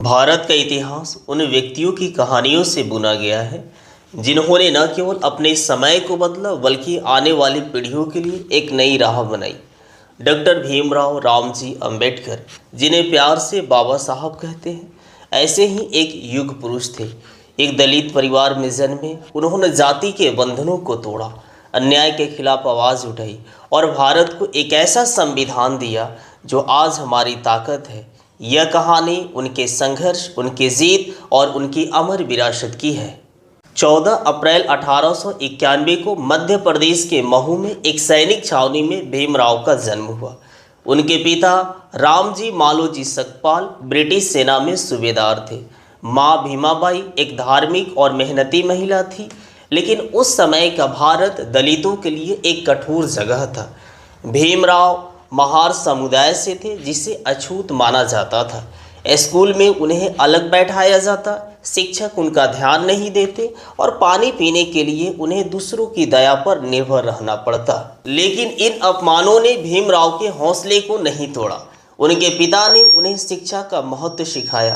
भारत का इतिहास उन व्यक्तियों की कहानियों से बुना गया है जिन्होंने न केवल अपने समय को बदला बल्कि आने वाली पीढ़ियों के लिए एक नई राह बनाई। डॉक्टर भीमराव रामजी अंबेडकर, जिन्हें प्यार से बाबा साहब कहते हैं, ऐसे ही एक युग पुरुष थे। एक दलित परिवार में जन्मे, उन्होंने जाति के बंधनों को तोड़ा, अन्याय के खिलाफ आवाज़ उठाई और भारत को एक ऐसा संविधान दिया जो आज हमारी ताकत है। यह कहानी उनके संघर्ष, उनकी जीत और उनकी अमर विरासत की है। 14 अप्रैल 1891 को मध्य प्रदेश के महू में एक सैनिक छावनी में भीमराव का जन्म हुआ। उनके पिता रामजी मालोजी सकपाल ब्रिटिश सेना में सूबेदार थे। माँ भीमाबाई एक धार्मिक और मेहनती महिला थी, लेकिन उस समय का भारत दलितों के लिए एक कठोर जगह था। भीमराव महार समुदाय से थे, जिसे अछूत माना जाता था। स्कूल में उन्हें अलग बैठाया जाता, शिक्षक उनका ध्यान नहीं देते और पानी पीने के लिए उन्हें दूसरों की दया पर निर्भर रहना पड़ता। लेकिन इन अपमानों ने भीमराव के हौसले को नहीं तोड़ा। उनके पिता ने उन्हें शिक्षा का महत्व सिखाया।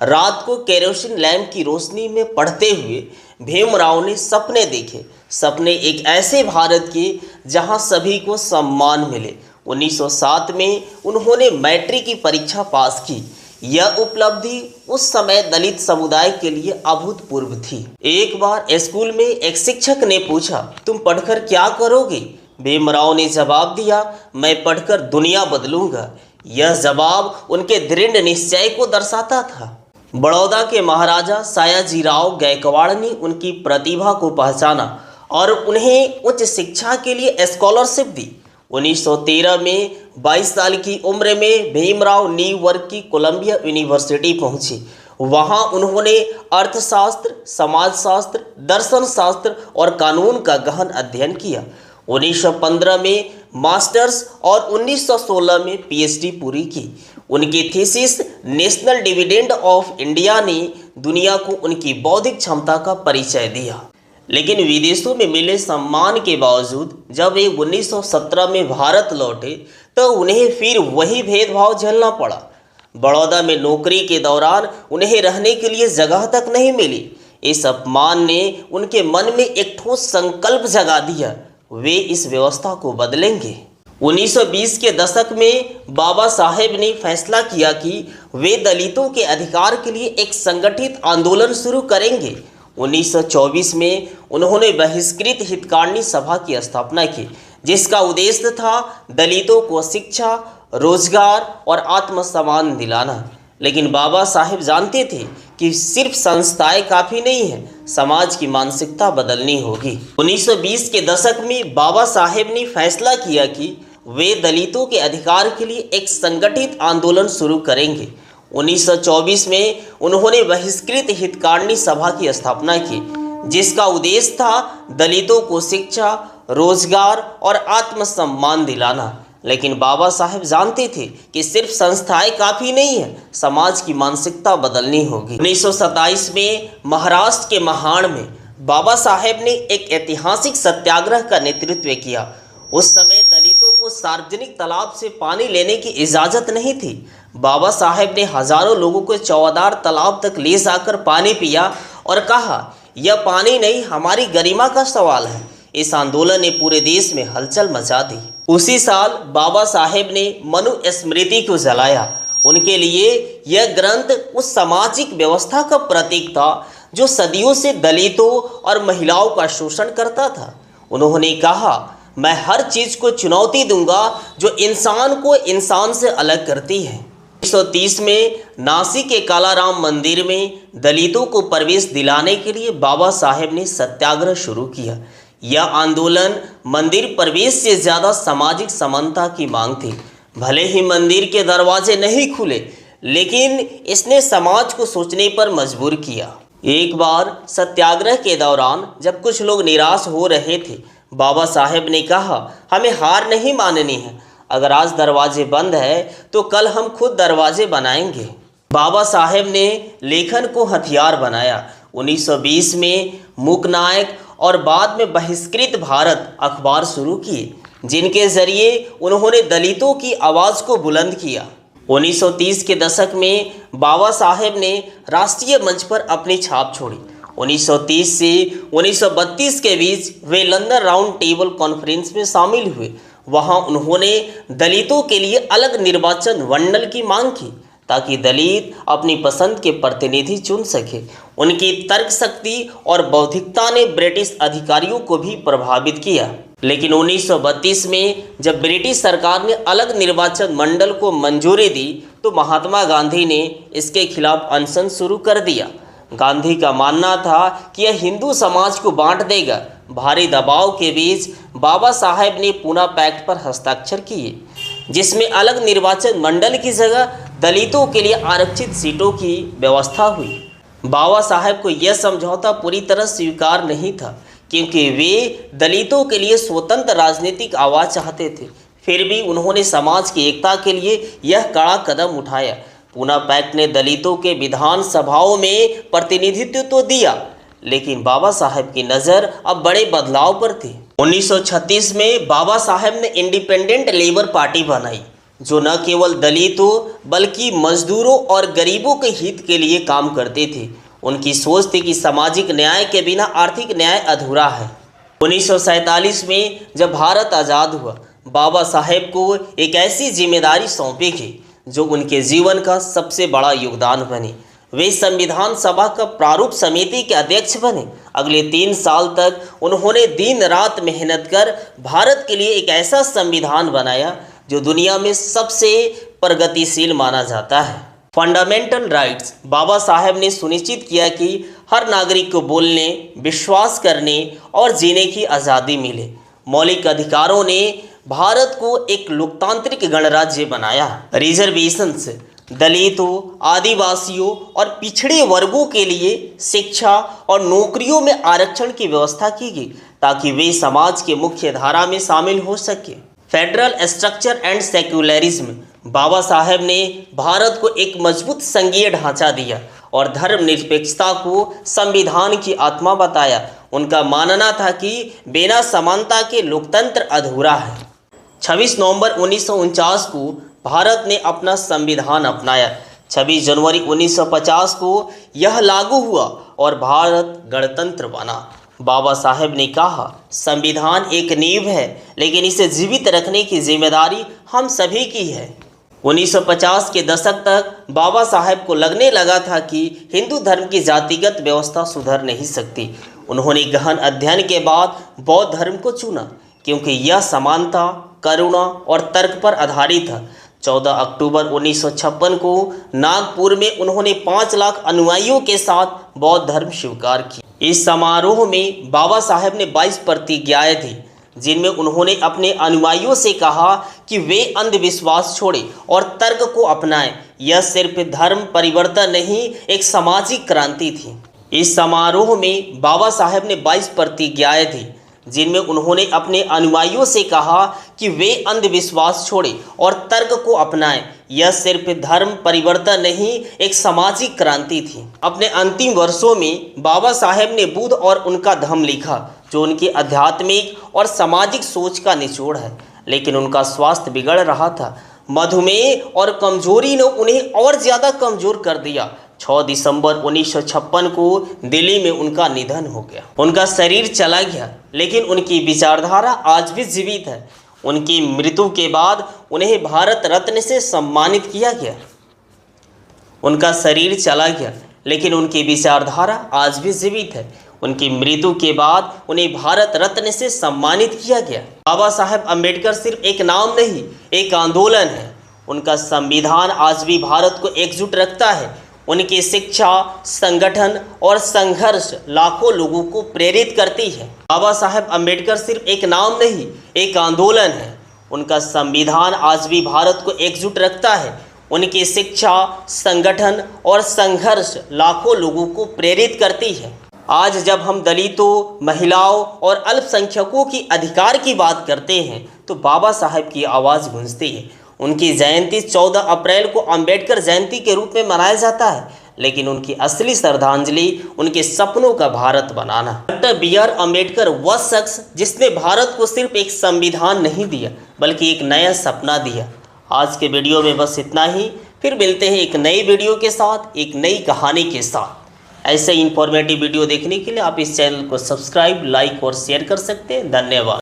रात को केरोसिन लैंप की रोशनी में पढ़ते हुए भीमराव ने सपने देखे, सपने एक ऐसे भारत के जहां सभी को सम्मान मिले। 1907 में उन्होंने मैट्रिक की परीक्षा पास की। यह उपलब्धि उस समय दलित समुदाय के लिए अभूतपूर्व थी। एक बार स्कूल में एक शिक्षक ने पूछा, तुम पढ़कर क्या करोगे? भीमराव ने जवाब दिया, मैं पढ़कर दुनिया बदलूंगा। यह जवाब उनके दृढ़ निश्चय को दर्शाता था। बड़ौदा के महाराजा सयाजीराव गायकवाड़ ने उनकी प्रतिभा को पहचाना और उन्हें उच्च शिक्षा के लिए स्कॉलरशिप दी। 1913 में 22 साल की उम्र में भीमराव न्यूयॉर्क की कोलंबिया यूनिवर्सिटी पहुंचे। वहां उन्होंने अर्थशास्त्र, समाजशास्त्र, दर्शन शास्त्र और कानून का गहन अध्ययन किया। 1915 में मास्टर्स और 1916 में पीएचडी पूरी की। उनकी thesis national dividend of India ने दुनिया को उनकी बौद्धिक क्षमता का परिचय दिया। लेकिन विदेशों में मिले सम्मान के बावजूद जब वे 1917 में भारत लौटे तो उन्हें फिर वही भेदभाव झेलना पड़ा। बड़ौदा में नौकरी के दौरान उन्हें रहने के लिए जगह तक नहीं मिली। इस अपमान ने उनके मन में एक ठोस संकल्प जगा दिया, वे इस व्यवस्था को बदलेंगे। 1920 के दशक में बाबा साहेब ने फैसला किया कि वे दलितों के अधिकार के लिए एक संगठित आंदोलन शुरू करेंगे। 1924 में उन्होंने बहिष्कृत हितकारिणी सभा की स्थापना की, जिसका उद्देश्य था दलितों को शिक्षा, रोजगार और आत्मसम्मान दिलाना। लेकिन बाबा साहेब जानते थे कि सिर्फ संस्थाएं काफ़ी नहीं है, समाज की मानसिकता बदलनी होगी। 1920 के दशक में बाबा साहेब ने फैसला किया कि वे दलितों के अधिकार के लिए एक संगठित आंदोलन शुरू करेंगे। 1924 में उन्होंने बहिष्कृत हितकारिणी सभा की स्थापना की, जिसका उद्देश्य था दलितों को शिक्षा, रोजगार और आत्मसम्मान दिलाना। लेकिन बाबा साहेब जानते थे कि सिर्फ संस्थाएं काफ़ी नहीं है, समाज की मानसिकता बदलनी होगी। 1927 में महाराष्ट्र के महाड़ में बाबा साहेब ने एक ऐतिहासिक सत्याग्रह का नेतृत्व किया। उस समय दलितों को सार्वजनिक तालाब से पानी लेने की इजाज़त नहीं थी। बाबा साहेब ने हजारों लोगों को चौदार तालाब तक ले जाकर पानी पिया और कहा, यह पानी नहीं, हमारी गरिमा का सवाल है। इस आंदोलन ने पूरे देश में हलचल मचा दी। उसी साल बाबा साहेब ने मनुस्मृति को जलाया। उनके लिए यह ग्रंथ उस सामाजिक व्यवस्था का प्रतीक था जो सदियों से दलितों और महिलाओं का शोषण करता था। उन्होंने कहा, मैं हर चीज को चुनौती दूंगा जो इंसान को इंसान से अलग करती है। 1930 में नासिक के कालाराम मंदिर में दलितों को प्रवेश दिलाने के लिए बाबा साहेब ने सत्याग्रह शुरू किया। यह आंदोलन मंदिर प्रवेश से ज़्यादा सामाजिक समानता की मांग थी। भले ही मंदिर के दरवाजे नहीं खुले, लेकिन इसने समाज को सोचने पर मजबूर किया। एक बार सत्याग्रह के दौरान जब कुछ लोग निराश हो रहे थे, बाबा साहेब ने कहा, हमें हार नहीं माननी है। अगर आज दरवाजे बंद है तो कल हम खुद दरवाजे बनाएंगे। बाबा साहेब ने लेखन को हथियार बनाया। 1920 में मूकनायक और बाद में बहिष्कृत भारत अखबार शुरू किए, जिनके जरिए उन्होंने दलितों की आवाज़ को बुलंद किया। 1930 के दशक में बाबा साहेब ने राष्ट्रीय मंच पर अपनी छाप छोड़ी। 1930 से 1932 के बीच वे लंदन राउंड टेबल कॉन्फ्रेंस में शामिल हुए। वहां उन्होंने दलितों के लिए अलग निर्वाचन मंडल की मांग की ताकि दलित अपनी पसंद के प्रतिनिधि चुन सके। उनकी तर्क शक्ति और बौद्धिकता ने ब्रिटिश अधिकारियों को भी प्रभावित किया। लेकिन 1932 में जब ब्रिटिश सरकार ने अलग निर्वाचन मंडल को मंजूरी दी तो महात्मा गांधी ने इसके खिलाफ अनशन शुरू कर दिया। गांधी का मानना था कि यह हिंदू समाज को बांट देगा। भारी दबाव के बीच बाबा साहेब ने पूना पैक्ट पर हस्ताक्षर किए, जिसमें अलग निर्वाचन मंडल की जगह दलितों के लिए आरक्षित सीटों की व्यवस्था हुई। बाबा साहेब को यह समझौता पूरी तरह स्वीकार नहीं था, क्योंकि वे दलितों के लिए स्वतंत्र राजनीतिक आवाज़ चाहते थे। फिर भी उन्होंने समाज की एकता के लिए यह कड़ा कदम उठाया। पूना पैक्ट ने दलितों के विधान सभाओं में प्रतिनिधित्व तो दिया, लेकिन बाबा साहेब की नज़र अब बड़े बदलाव पर थी। 1936 में बाबा साहेब ने इंडिपेंडेंट लेबर पार्टी बनाई, जो न केवल दलितों बल्कि मजदूरों और गरीबों के हित के लिए काम करते थे। उनकी सोच थी कि सामाजिक न्याय के बिना आर्थिक न्याय अधूरा है। 1947 में जब भारत आज़ाद हुआ, बाबा साहेब को एक ऐसी जिम्मेदारी सौंपी गई जो उनके जीवन का सबसे बड़ा योगदान बने। वे संविधान सभा का प्रारूप समिति के अध्यक्ष बने। अगले 3 साल तक उन्होंने दिन रात मेहनत कर भारत के लिए एक ऐसा संविधान बनाया जो दुनिया में सबसे प्रगतिशील माना जाता है। फंडामेंटल राइट्स बाबा साहेब ने सुनिश्चित किया कि हर नागरिक को बोलने, विश्वास करने और जीने की आज़ादी मिले। मौलिक अधिकारों ने भारत को एक लोकतांत्रिक गणराज्य बनाया। रिजर्वेशंस दलितों, आदिवासियों और पिछड़े वर्गों के लिए शिक्षा और नौकरियों में आरक्षण की व्यवस्था की गई ताकि वे समाज के मुख्य धारा में शामिल हो सके। Federal structure and secularism Baba Saheb ने भारत को एक मजबूत संघीय ढांचा दिया और धर्मनिरपेक्षता को संविधान की आत्मा बताया। उनका मानना था कि बिना समानता के लोकतंत्र अधूरा है। 26 नवंबर 1949 को भारत ने अपना संविधान अपनाया। 26 जनवरी 1950 को यह लागू हुआ और भारत गणतंत्र बना। बाबा साहेब ने कहा, संविधान एक नींव है, लेकिन इसे जीवित रखने की जिम्मेदारी हम सभी की है। 1950 के दशक तक बाबा साहेब को लगने लगा था कि हिंदू धर्म की जातिगत व्यवस्था सुधर नहीं सकती। उन्होंने गहन अध्ययन के बाद बौद्ध धर्म को चुना, क्योंकि यह समानता, करुणा और तर्क पर आधारित था। 14 अक्टूबर 1956 को नागपुर में उन्होंने 5 लाख अनुयायियों के साथ बौद्ध धर्म स्वीकार किया। इस समारोह में बाबा साहेब ने 22 प्रतिज्ञाएं दी, जिनमें उन्होंने अपने अनुयायियों से कहा कि वे अंधविश्वास छोड़ें और तर्क को अपनाएं। यह सिर्फ धर्म परिवर्तन नहीं, एक सामाजिक क्रांति थी। इस समारोह में बाबा साहेब ने 22 प्रतिज्ञाएं दी, जिनमें उन्होंने अपने अनुयायियों से कहा कि वे अंधविश्वास छोड़ें और तर्क को अपनाएं। यह सिर्फ धर्म परिवर्तन नहीं, एक सामाजिक क्रांति थी। अपने अंतिम वर्षों में बाबा साहेब ने बुद्ध और उनका धम्म लिखा, जो उनकी आध्यात्मिक और सामाजिक सोच का निचोड़ है। लेकिन उनका स्वास्थ्य बिगड़ रहा था। मधुमेह और कमजोरी ने उन्हें और ज़्यादा कमज़ोर कर दिया। 6 दिसंबर 1956 को दिल्ली में उनका निधन हो गया। उनका शरीर चला गया, लेकिन उनकी विचारधारा आज भी जीवित है। उनकी मृत्यु के बाद उन्हें भारत रत्न से सम्मानित किया गया। उनका शरीर चला गया, लेकिन उनकी विचारधारा आज भी जीवित है। उनकी मृत्यु के बाद उन्हें भारत रत्न से सम्मानित किया गया। बाबा साहेब अम्बेडकर सिर्फ एक नाम नहीं, एक आंदोलन है। उनका संविधान आज भी भारत को एकजुट रखता है। उनकी शिक्षा, संगठन और संघर्ष लाखों लोगों को प्रेरित करती है। बाबा साहेब अम्बेडकर सिर्फ एक नाम नहीं, एक आंदोलन है। उनका संविधान आज भी भारत को एकजुट रखता है। उनकी शिक्षा, संगठन और संघर्ष लाखों लोगों को प्रेरित करती है। आज जब हम दलितों, महिलाओं और अल्पसंख्यकों की अधिकार की बात करते हैं तो बाबा साहेब की आवाज़ गूंजती है। उनकी जयंती 14 अप्रैल को अंबेडकर जयंती के रूप में मनाया जाता है, लेकिन उनकी असली श्रद्धांजलि उनके सपनों का भारत बनाना। Doctor B.R. अम्बेडकर वह शख्स जिसने भारत को सिर्फ एक संविधान नहीं दिया, बल्कि एक नया सपना दिया। आज के वीडियो में बस इतना ही। फिर मिलते हैं एक नई वीडियो के साथ, एक नई कहानी के साथ। ऐसे इंफॉर्मेटिव वीडियो देखने के लिए आप इस चैनल को सब्सक्राइब, लाइक और शेयर कर सकते हैं। धन्यवाद।